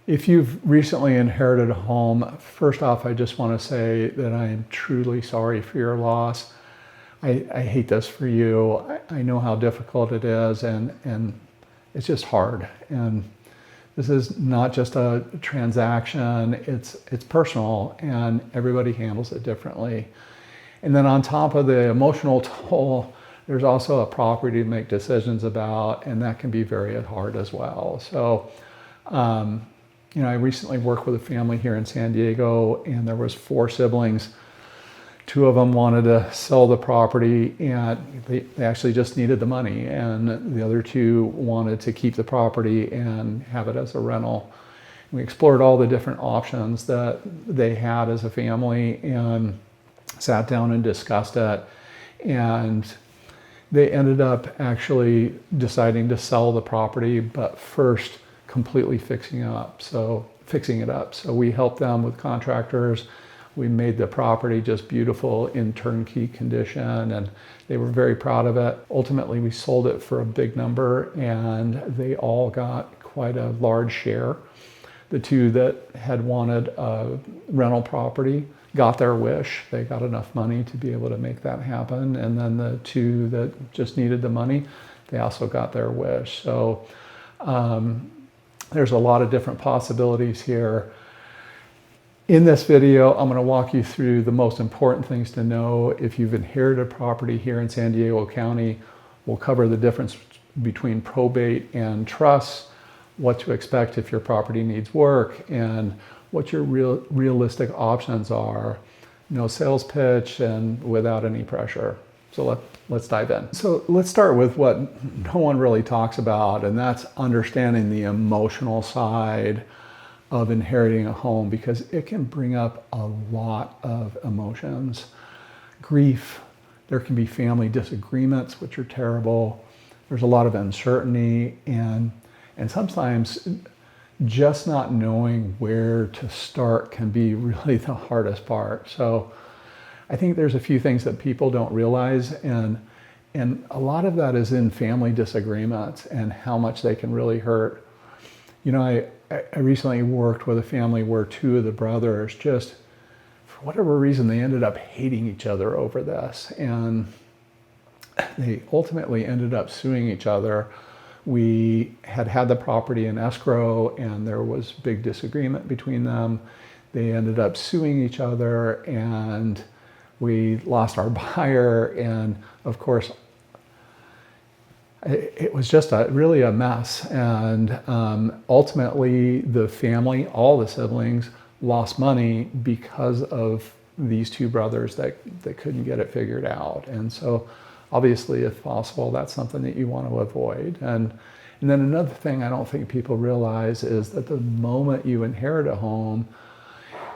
If you've recently inherited a home, first off, I just want to say that I am truly sorry for your loss. I hate this for you. I know how difficult it is, and it's just hard. And this is not just a transaction, it's personal, and everybody handles it differently. And then on top of the emotional toll, there's also a property to make decisions about, and that can be very hard as well. So, I recently worked with a family here in San Diego, and there was 4 siblings. 2 of them wanted to sell the property, and they actually just needed the money, and the other 2 wanted to keep the property and have it as a rental. We explored all the different options that they had as a family and sat down and discussed it, and they ended up actually deciding to sell the property, but first completely fixing it up. So we helped them with contractors. We made the property just beautiful in turnkey condition, and they were very proud of it. Ultimately, we sold it for a big number, and they all got quite a large share. The 2 that had wanted a rental property got their wish. They got enough money to be able to make that happen. And then the 2 that just needed the money, they also got their wish. So there's a lot of different possibilities here. In this video, I'm going to walk you through the most important things to know if you've inherited a property here in San Diego County. We'll cover the difference between probate and trust, what to expect if your property needs work, and what your realistic options are. No sales pitch and without any pressure. So let's dive in. So let's start with what no one really talks about, and that's understanding the emotional side of inheriting a home, because it can bring up a lot of emotions. Grief, there can be family disagreements, which are terrible. There's a lot of uncertainty, and sometimes just not knowing where to start can be really the hardest part. So I think there's a few things that people don't realize, and a lot of that is in family disagreements and how much they can really hurt. I recently worked with a family where 2 of the brothers just, for whatever reason, they ended up hating each other over this, and they ultimately ended up suing each other. We had the property in escrow, and there was big disagreement between them. They ended up suing each other, and we lost our buyer, and of course, it was just really a mess. And ultimately, the family, all the siblings, lost money because of these 2 brothers that couldn't get it figured out. And so obviously, if possible, that's something that you want to avoid. And then another thing I don't think people realize is that the moment you inherit a home,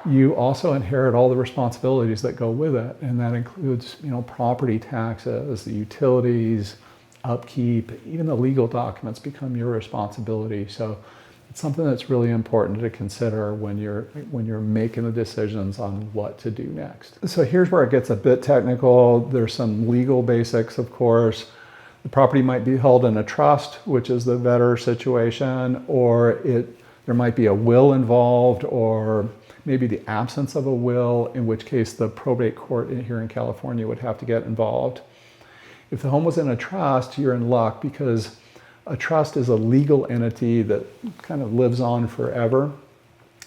you also inherit all the responsibilities that go with it. And that includes, property taxes, the utilities, upkeep, even the legal documents become your responsibility. So it's something that's really important to consider when you're making the decisions on what to do next. So here's where it gets a bit technical. There's some legal basics, of course. The property might be held in a trust, which is the better situation, or there might be a will involved, or maybe the absence of a will, in which case the probate court here in California would have to get involved. If the home was in a trust, you're in luck, because a trust is a legal entity that kind of lives on forever.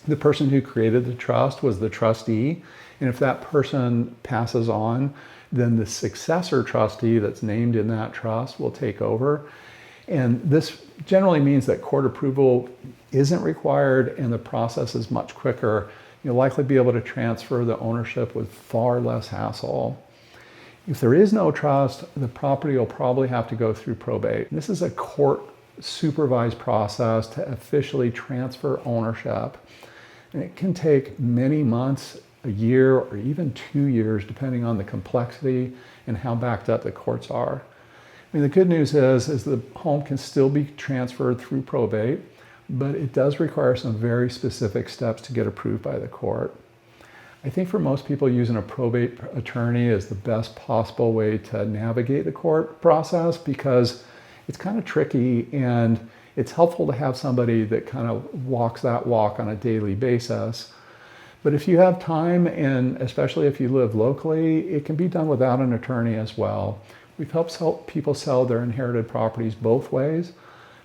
The person who created the trust was the trustee, and if that person passes on, then the successor trustee that's named in that trust will take over. And this generally means that court approval isn't required, and the process is much quicker. You'll likely be able to transfer the ownership with far less hassle. If there is no trust, the property will probably have to go through probate. This is a court-supervised process to officially transfer ownership. And it can take many months, a year, or even 2 years, depending on the complexity and how backed up the courts are. The good news is the home can still be transferred through probate, but it does require some very specific steps to get approved by the court. I think for most people, using a probate attorney is the best possible way to navigate the court process, because it's kind of tricky and it's helpful to have somebody that kind of walks that walk on a daily basis. But if you have time, and especially if you live locally, it can be done without an attorney as well. We've helped people sell their inherited properties both ways.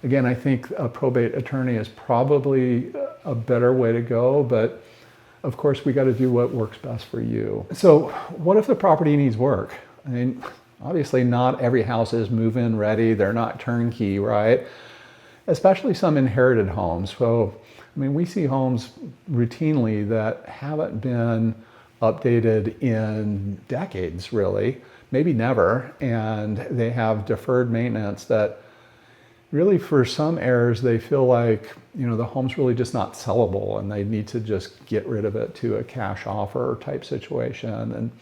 Again, I think a probate attorney is probably a better way to go, but of course we got to do what works best for you. So what if the property needs work? I mean, obviously not every house is move-in ready. They're not turnkey, right? Especially some inherited homes. So, I mean, we see homes routinely that haven't been updated in decades, really, maybe never, and they have deferred maintenance that really, for some heirs, they feel like, the home's really just not sellable and they need to just get rid of it to a cash offer type situation. And I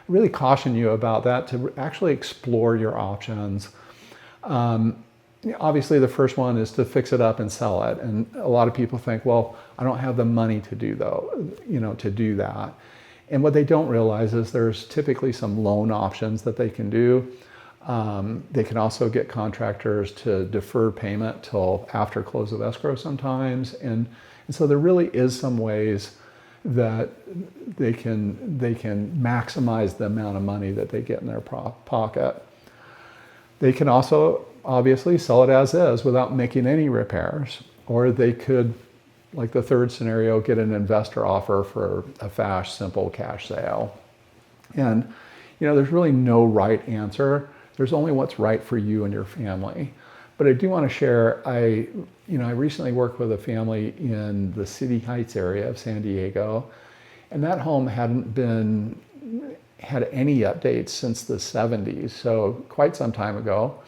really caution you about that, to actually explore your options. Obviously, the first one is to fix it up and sell it. And a lot of people think, well, I don't have the money to do that. And what they don't realize is there's typically some loan options that they can do. They can also get contractors to defer payment till after close of escrow sometimes. And so there really is some ways that they can maximize the amount of money that they get in their pocket. They can also obviously sell it as is without making any repairs, or they could, like the third scenario, get an investor offer for a fast, simple cash sale. And there's really no right answer. There's only what's right for you and your family. But I do want to share, I recently worked with a family in the City Heights area of San Diego, and that home hadn't had any updates since the 70s, so quite some time ago.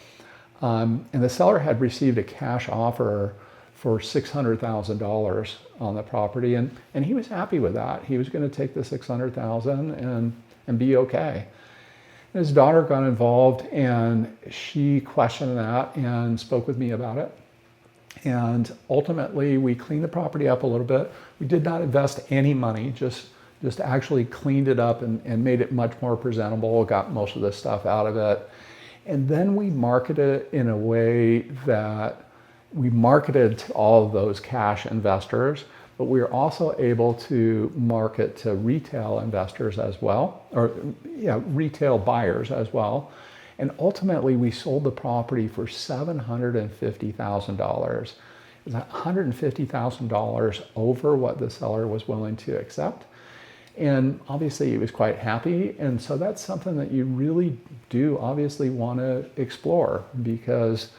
And the seller had received a cash offer for $600,000 on the property, and he was happy with that. He was going to take the $600,000 and be okay. His daughter got involved and she questioned that and spoke with me about it. And ultimately we cleaned the property up a little bit. We did not invest any money, just actually cleaned it up and made it much more presentable, got most of the stuff out of it. And then we marketed it in a way that we marketed to all of those cash investors, but we are also able to market to retail investors as well, retail buyers as well. And ultimately, we sold the property for $750,000. It was $150,000 over what the seller was willing to accept. And obviously, he was quite happy. And so that's something that you really do obviously want to explore, because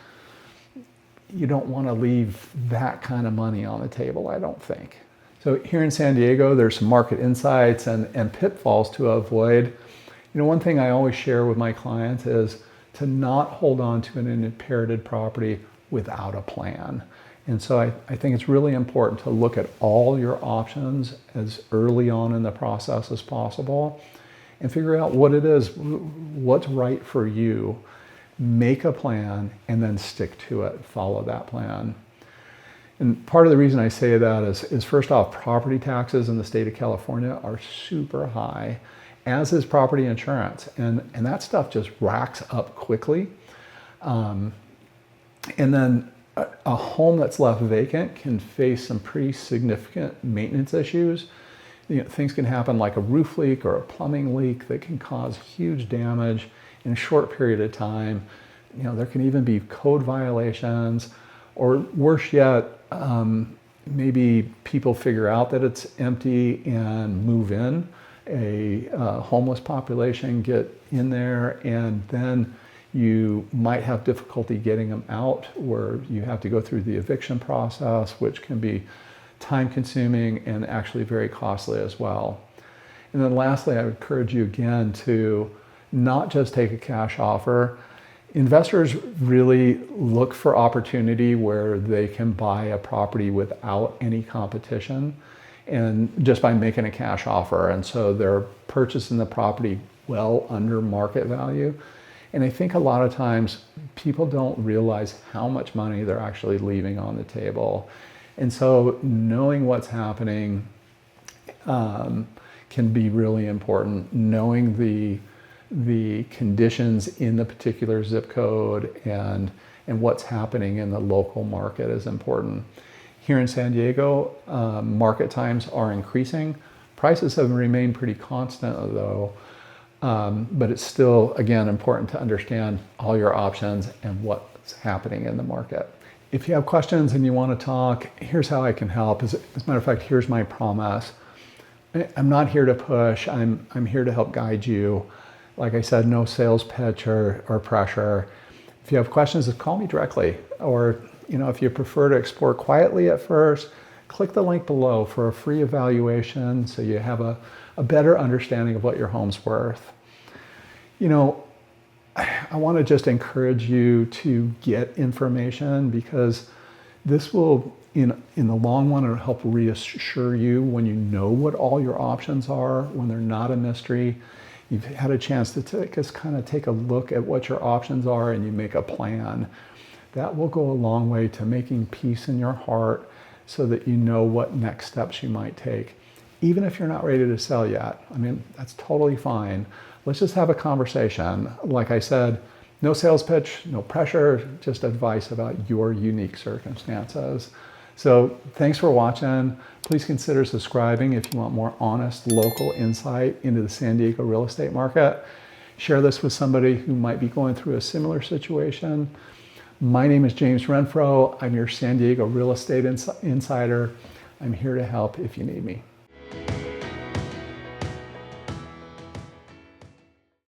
you don't want to leave that kind of money on the table, I don't think. So here in San Diego, there's some market insights and pitfalls to avoid. One thing I always share with my clients is to not hold on to an inherited property without a plan. And so I think it's really important to look at all your options as early on in the process as possible and figure out what it is, what's right for you. Make a plan and then stick to it, follow that plan. And part of the reason I say that is first off, property taxes in the state of California are super high, as is property insurance. And that stuff just racks up quickly. And then a home that's left vacant can face some pretty significant maintenance issues. Things can happen like a roof leak or a plumbing leak that can cause huge damage in a short period of time. There can even be code violations, or worse yet, maybe people figure out that it's empty and move in. A homeless population get in there, and then you might have difficulty getting them out, where you have to go through the eviction process, which can be time consuming and actually very costly as well. And then lastly, I would encourage you again to not just take a cash offer. Investors really look for opportunity where they can buy a property without any competition and just by making a cash offer. And so they're purchasing the property well under market value. And I think a lot of times people don't realize how much money they're actually leaving on the table. And so knowing what's happening can be really important. Knowing the conditions in the particular zip code and and what's happening in the local market is important. Here in San Diego, market times are increasing. Prices have remained pretty constant though, but it's still, again, important to understand all your options and what's happening in the market. If you have questions and you want to talk, here's how I can help. As a matter of fact, here's my promise. I'm not here to push. I'm here to help guide you. Like I said, no sales pitch or pressure. If you have questions, just call me directly. Or, if you prefer to explore quietly at first, click the link below for a free evaluation so you have a better understanding of what your home's worth. I want to just encourage you to get information, because this will, in the long run, it'll help reassure you when you know what all your options are, when they're not a mystery. You've had a chance to take a look at what your options are and you make a plan. That will go a long way to making peace in your heart so that you know what next steps you might take. Even if you're not ready to sell yet, that's totally fine. Let's just have a conversation. Like I said, no sales pitch, no pressure, just advice about your unique circumstances. So thanks for watching. Please consider subscribing if you want more honest local insight into the San Diego real estate market. Share this with somebody who might be going through a similar situation. My name is James Renfro. I'm your San Diego real estate insider. I'm here to help if you need me.